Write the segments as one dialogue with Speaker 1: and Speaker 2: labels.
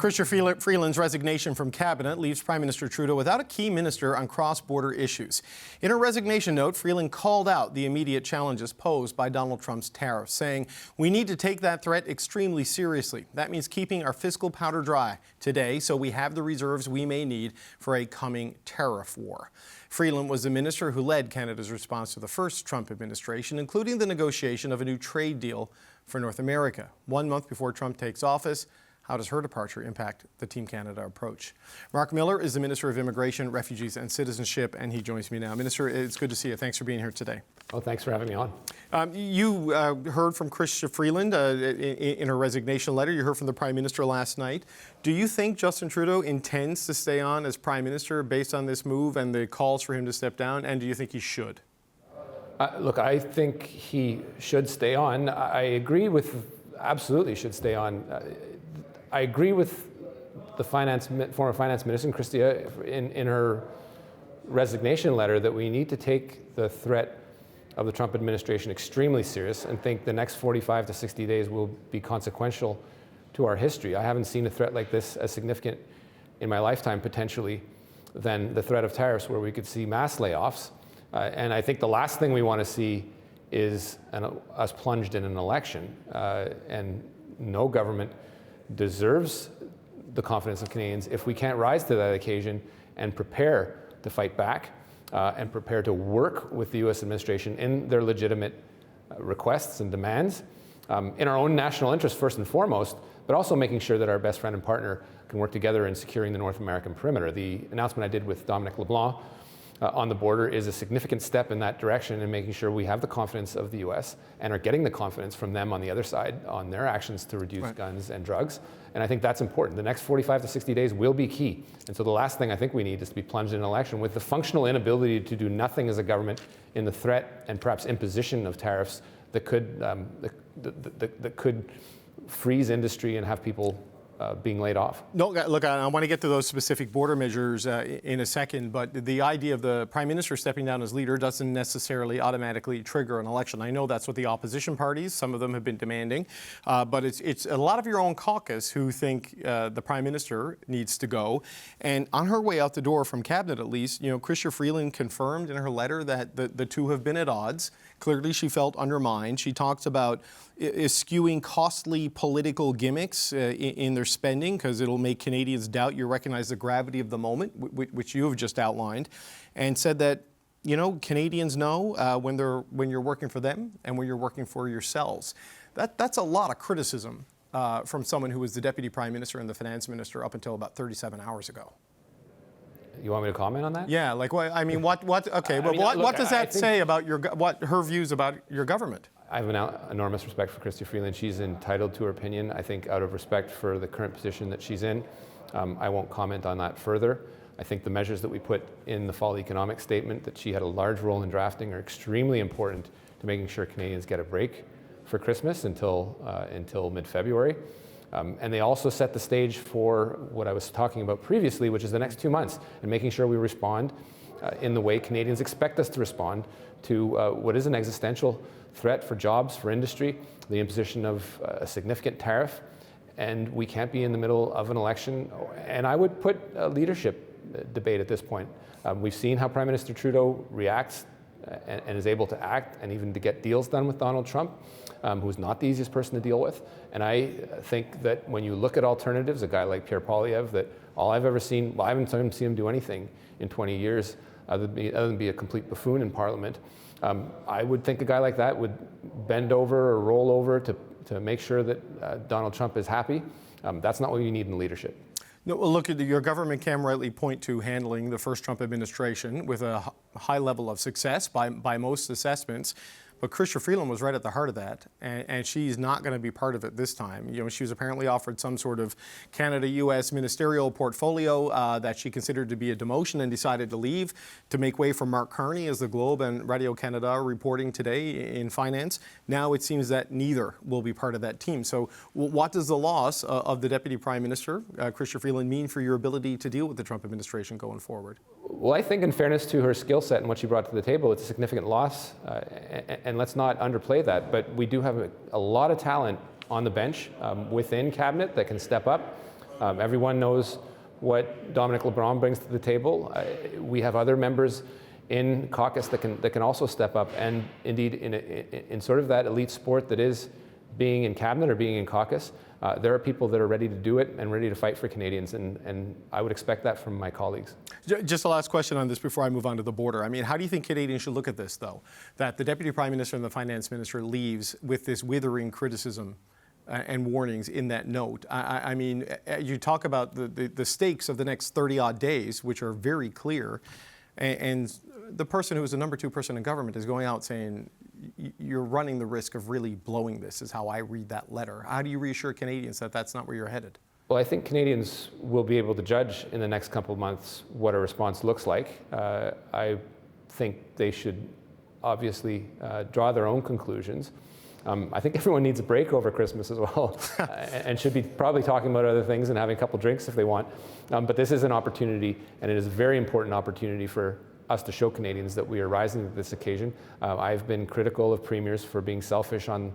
Speaker 1: Chrystia Freeland's resignation from cabinet leaves Prime Minister Trudeau without a key minister on cross-border issues. In her resignation note, Freeland called out the immediate challenges posed by Donald Trump's tariffs, saying, "We need to take that threat extremely seriously. That means keeping our fiscal powder dry today so we have the reserves we may need for a coming tariff war." Freeland was the minister who led Canada's response to the first Trump administration, including the negotiation of a new trade deal for North America. 1 month before Trump takes office, how does her departure impact the Team Canada approach? Marc Miller is the Minister of Immigration, Refugees and Citizenship, and he joins me now. Minister, it's good to see you. Thanks for being here today.
Speaker 2: Oh, thanks for having me on.
Speaker 1: You heard from Chrystia Freeland in her resignation letter. You heard from the Prime Minister last night. Do you think Justin Trudeau intends to stay on as Prime Minister based on this move and the calls for him to step down, and do you think he should?
Speaker 2: Look, I think he should stay on. I agree with, absolutely should stay on. I agree with the former finance minister, Chrystia, in her resignation letter that we need to take the threat of the Trump administration extremely serious and think the next 45 to 60 days will be consequential to our history. I haven't seen a threat like this as significant in my lifetime, potentially, than the threat of tariffs, where we could see mass layoffs. And I think the last thing we want to see is us plunged in an election. And no government deserves the confidence of Canadians if we can't rise to that occasion and prepare to fight back and prepare to work with the U.S. administration in their legitimate requests and demands in our own national interest first and foremost, but also making sure that our best friend and partner can work together in securing the North American perimeter. The announcement I did with Dominic LeBlanc on the border is a significant step in that direction in making sure we have the confidence of the U.S. and are getting the confidence from them on the other side on their actions to reduce guns and drugs. And I think that's important. The next 45 to 60 days will be key. And so the last thing I think we need is to be plunged in an election with the functional inability to do nothing as a government in the threat and perhaps imposition of tariffs that could freeze industry and have people being laid off. No,
Speaker 1: look, I want to get to those specific border measures in a second, but the idea of the Prime Minister stepping down as leader doesn't necessarily automatically trigger an election. I know that's what the opposition parties, some of them have been demanding, but it's a lot of your own caucus who think the Prime Minister needs to go. And on her way out the door from Cabinet, at least, Chrystia Freeland confirmed in her letter that the two have been at odds. Clearly, she felt undermined. She talks about eschewing costly political gimmicks in their spending because it'll make Canadians doubt you recognize the gravity of the moment, which you have just outlined, and said that Canadians know when you're working for them and when you're working for yourselves. That's a lot of criticism from someone who was the Deputy Prime Minister and the Finance Minister up until about 37 hours ago.
Speaker 2: You want me to comment on that?
Speaker 1: Yeah, like what does that say about what her views about your government?
Speaker 2: I have an enormous respect for Chrystia Freeland. She's entitled to her opinion. I think out of respect for the current position that she's in, I won't comment on that further. I think the measures that we put in the fall economic statement that she had a large role in drafting are extremely important to making sure Canadians get a break for Christmas until mid-February. And they also set the stage for what I was talking about previously, which is the next 2 months, and making sure we respond in the way Canadians expect us to respond to what is an existential threat for jobs, for industry, the imposition of a significant tariff, and we can't be in the middle of an election. And I would put a leadership debate at this point. We've seen how Prime Minister Trudeau reacts and is able to act and even to get deals done with Donald Trump, who's not the easiest person to deal with. And I think that when you look at alternatives, a guy like Pierre Poilievre, that all I've ever seen, well, I haven't seen him do anything in 20 years other than be a complete buffoon in Parliament. I would think a guy like that would bend over or roll over to make sure that Donald Trump is happy. That's not what you need in leadership.
Speaker 1: No, well, look, your government can rightly point to handling the first Trump administration with a high level of success by most assessments. But Chrystia Freeland was right at the heart of that, and she's not going to be part of it this time. She was apparently offered some sort of Canada-U.S. ministerial portfolio that she considered to be a demotion and decided to leave to make way for Mark Carney, as the Globe and Radio-Canada are reporting today in finance. Now it seems that neither will be part of that team. So what does the loss of the Deputy Prime Minister, Chrystia Freeland, mean for your ability to deal with the Trump administration going forward?
Speaker 2: Well, I think in fairness to her skill set and what she brought to the table, it's a significant loss, and let's not underplay that. But we do have a lot of talent on the bench within Cabinet that can step up Everyone knows what Dominic LeBron brings to the table. We have other members in caucus that can also step up, and indeed in sort of that elite sport that is being in cabinet or being in caucus, there are people that are ready to do it and ready to fight for Canadians, and I would expect that from my colleagues.
Speaker 1: Just a last question on this before I move on to the border. I mean, how do you think Canadians should look at this, though, that the Deputy Prime Minister and the Finance Minister leaves with this withering criticism and warnings in that note? I mean, you talk about the stakes of the next 30-odd days, which are very clear, and the person who is the number 2 person in government is going out saying, you're running the risk of really blowing this, is how I read that letter. How do you reassure Canadians that that's not where you're headed?
Speaker 2: Well, I think Canadians will be able to judge in the next couple of months what a response looks like. I think they should obviously draw their own conclusions. I think everyone needs a break over Christmas as well, and should be probably talking about other things and having a couple drinks if they want. But this is an opportunity, and it is a very important opportunity for us to show Canadians that we are rising to this occasion. I've been critical of premiers for being selfish on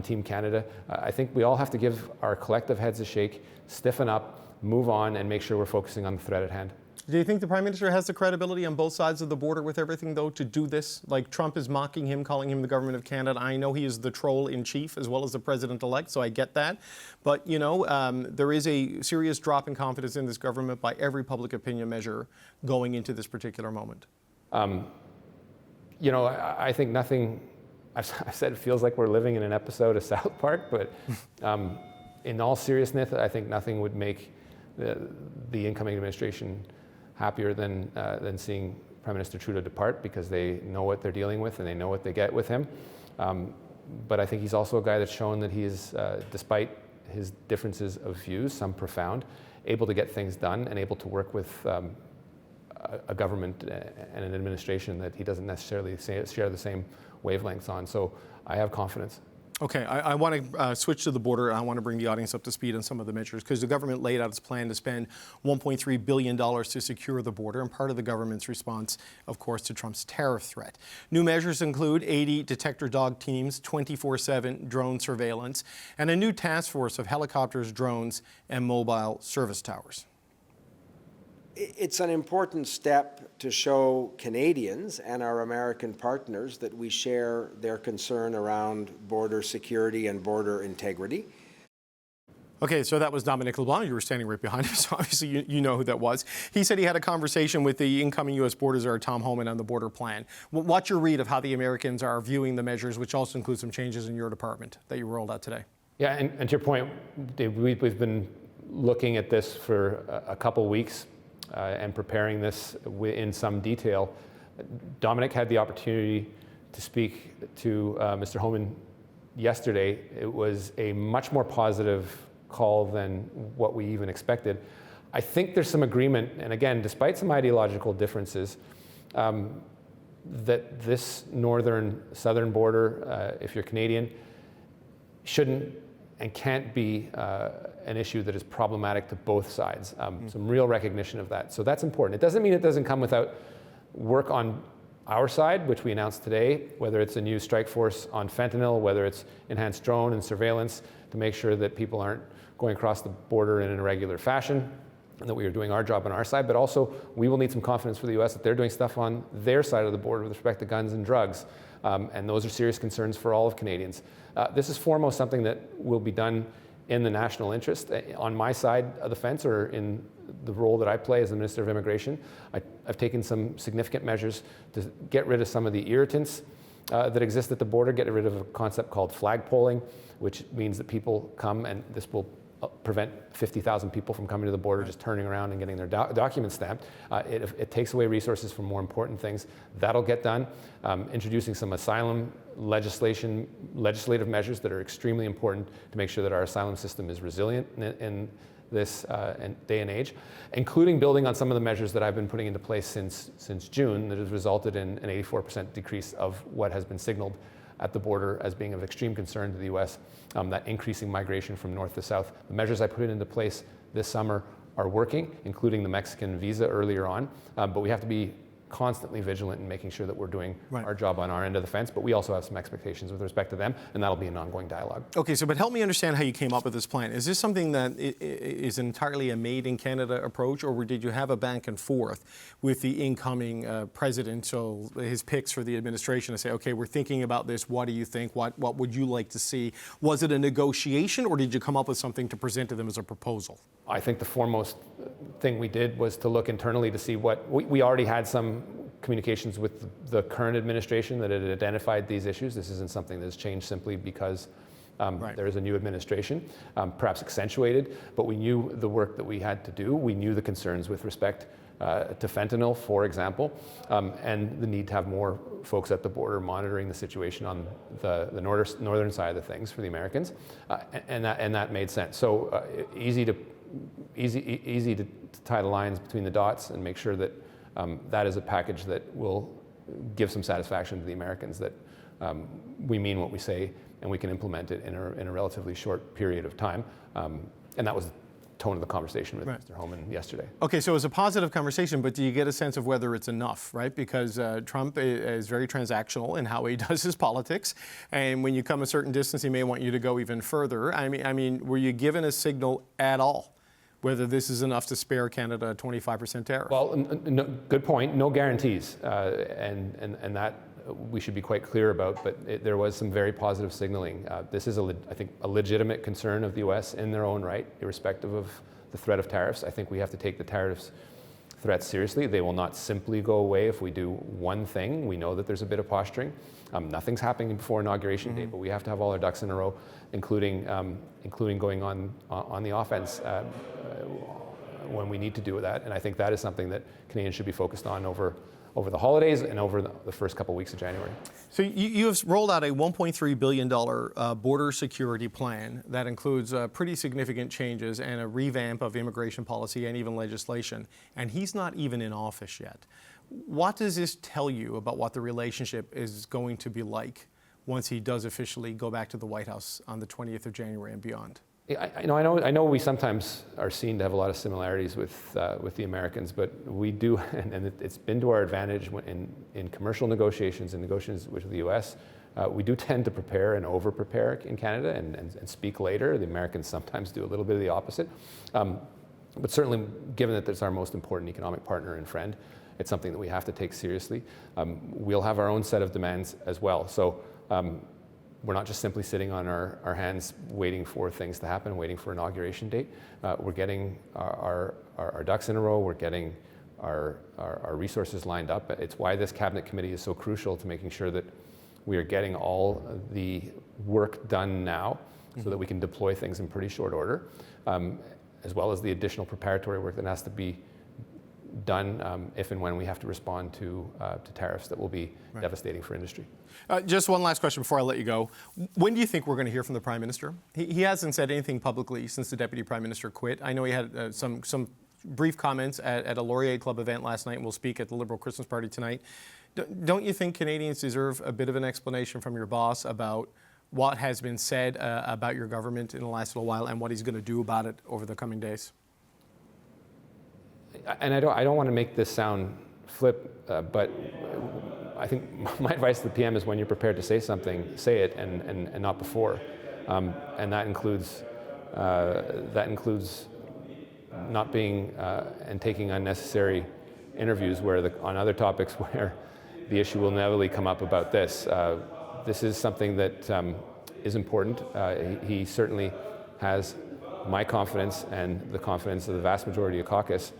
Speaker 2: Team Canada. I think we all have to give our collective heads a shake, stiffen up, move on, and make sure we're focusing on the threat at hand.
Speaker 1: Do you think the Prime Minister has the credibility on both sides of the border with everything, though, to do this? Like, Trump is mocking him, calling him the government of Canada. I know he is the troll in chief as well as the president-elect, so I get that. But, you know, there is a serious drop in confidence in this government by every public opinion measure going into this particular moment.
Speaker 2: You know, I think nothing, I've said it feels like we're living in an episode of South Park, but in all seriousness, I think nothing would make the incoming administration happier than seeing Prime Minister Trudeau depart, because they know what they're dealing with and they know what they get with him. But I think he's also a guy that's shown that he is, despite his differences of views, some profound, able to get things done and able to work with a government and an administration that he doesn't necessarily share the same wavelengths on. So I have confidence.
Speaker 1: Okay, I want to switch to the border. I want to bring the audience up to speed on some of the measures, because the government laid out its plan to spend $1.3 billion to secure the border, and part of the government's response, of course, to Trump's tariff threat. New measures include 80 detector dog teams, 24/7 drone surveillance, and a new task force of helicopters, drones, and mobile service towers.
Speaker 3: It's an important step to show Canadians and our American partners that we share their concern around border security and border integrity.
Speaker 1: Okay, so that was Dominic LeBlanc. You were standing right behind him, so obviously you know who that was. He said he had a conversation with the incoming U.S. Border Czar, Tom Homan, on the border plan. What's your read of how the Americans are viewing the measures, which also include some changes in your department that you rolled out today?
Speaker 2: Yeah, and to your point, Dave, we've been looking at this for a couple weeks. And preparing this in some detail. Dominic had the opportunity to speak to Mr. Homan yesterday. It was a much more positive call than what we even expected. I think there's some agreement, and again, despite some ideological differences, that this northern-southern border, if you're Canadian, shouldn't and can't be an issue that is problematic to both sides. Some real recognition of that. So that's important. It doesn't mean it doesn't come without work on our side, which we announced today, whether it's a new strike force on fentanyl, whether it's enhanced drone and surveillance to make sure that people aren't going across the border in an irregular fashion, and that we are doing our job on our side. But also, we will need some confidence for the U.S. that they're doing stuff on their side of the border with respect to guns and drugs. And those are serious concerns for all of Canadians. This is foremost something that will be done in the national interest. On my side of the fence, or in the role that I play as the Minister of Immigration, I've taken some significant measures to get rid of some of the irritants that exist at the border, get rid of a concept called flagpoling, which means that people come, and this will prevent 50,000 people from coming to the border, just turning around and getting their documents stamped. It takes away resources from more important things. That'll get done. Introducing some asylum legislative measures that are extremely important to make sure that our asylum system is resilient in this day and age, including building on some of the measures that I've been putting into place since June that has resulted in an 84% decrease of what has been signaled at the border as being of extreme concern to the U.S., that increasing migration from north to south. The measures I put into place this summer are working, including the Mexican visa earlier on, but we have to be constantly vigilant in making sure that we're doing
Speaker 1: Right.
Speaker 2: our job on our end of the fence, but we also have some expectations with respect to them, and that'll be an ongoing dialogue.
Speaker 1: Okay, so but help me understand how you came up with this plan. Is this something that is entirely a made-in-Canada approach, or did you have a back and forth with the incoming president, so his picks for the administration to say, okay, we're thinking about this, what do you think, what would you like to see? Was it a negotiation, or did you come up with something to present to them as a proposal?
Speaker 2: I think the foremost thing we did was to look internally to see what we already had some communications with the current administration that had identified these issues. This isn't something that's changed simply because
Speaker 1: Right.
Speaker 2: there is a new administration, perhaps accentuated, but we knew the work that we had to do. We knew the concerns with respect to fentanyl, for example, and the need to have more folks at the border monitoring the situation on the northern side of the things for the Americans, and that made sense. So easy to tie the lines between the dots and make sure that that is a package that will give some satisfaction to the Americans that we mean what we say and we can implement it in a relatively short period of time. And that was the tone of the conversation with
Speaker 1: Right.
Speaker 2: Mr. Homan yesterday.
Speaker 1: Okay, so it was a positive conversation, but do you get a sense of whether it's enough, right? Because Trump is very transactional in how he does his politics, and when you come a certain distance, he may want you to go even further. I mean, were you given a signal at all whether this is enough to spare Canada a 25% tariff?
Speaker 2: Well, no, good point. No guarantees, and that we should be quite clear about. But there was some very positive signaling. This is, I think, a legitimate concern of the U.S. in their own right, irrespective of the threat of tariffs. I think we have to take the tariffs threats seriously. They will not simply go away if we do one thing. We know that there's a bit of posturing. Nothing's happening before inauguration day, but we have to have all our ducks in a row, including going on the offense when we need to do that. And I think that is something that Canadians should be focused on over the holidays and over the first couple of weeks of January.
Speaker 1: So you have rolled out a $1.3 billion border security plan that includes pretty significant changes and a revamp of immigration policy and even legislation. And he's not even in office yet. What does this tell you about what the relationship is going to be like once he does officially go back to the White House on the 20th of January and beyond?
Speaker 2: I know we sometimes are seen to have a lot of similarities with the Americans, but we do, and it's been to our advantage in commercial negotiations and negotiations with the U.S. We do tend to prepare and over-prepare in Canada and speak later. The Americans sometimes do a little bit of the opposite. But certainly, given that it's our most important economic partner and friend, it's something that we have to take seriously. We'll have our own set of demands as well. So. We're not just simply sitting on our hands waiting for things to happen, waiting for inauguration date. We're getting our ducks in a row. We're getting our resources lined up. It's why this cabinet committee is so crucial to making sure that we are getting all the work done now so that we can deploy things in pretty short order, as well as the additional preparatory work that has to be done if and when we have to respond to tariffs that will be devastating for industry.
Speaker 1: Just one last question before I let you go. When do you think we're going to hear from the Prime Minister? He hasn't said anything publicly since the Deputy Prime Minister quit. I know he had some brief comments at a Laurier Club event last night and will speak at the Liberal Christmas party tonight. Don't you think Canadians deserve a bit of an explanation from your boss about what has been said about your government in the last little while and what he's going to do about it over the coming days?
Speaker 2: And I don't want to make this sound flip, but I think my advice to the PM is when you're prepared to say something, say it and not before. And that includes not being and taking unnecessary interviews on other topics where the issue will inevitably come up about this. This is something that is important. He certainly has my confidence and the confidence of the vast majority of caucus.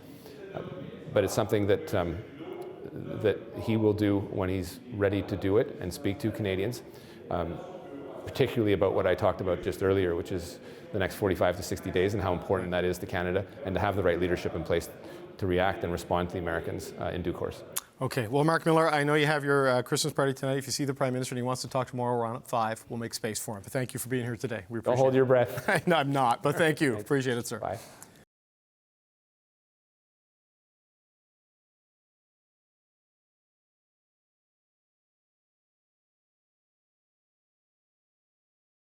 Speaker 2: But it's something that he will do when he's ready to do it and speak to Canadians, particularly about what I talked about just earlier, which is the next 45 to 60 days and how important that is to Canada, and to have the right leadership in place to react and respond to the Americans in due course. Okay.
Speaker 1: Well, Marc Miller, I know you have your Christmas party tonight. If you see the Prime Minister and he wants to talk tomorrow around at 5, we'll make space for him. But thank you for being here today. We appreciate it.
Speaker 2: Don't hold your breath.
Speaker 1: No, I'm not, but thank you. Appreciate it, sir.
Speaker 2: Bye.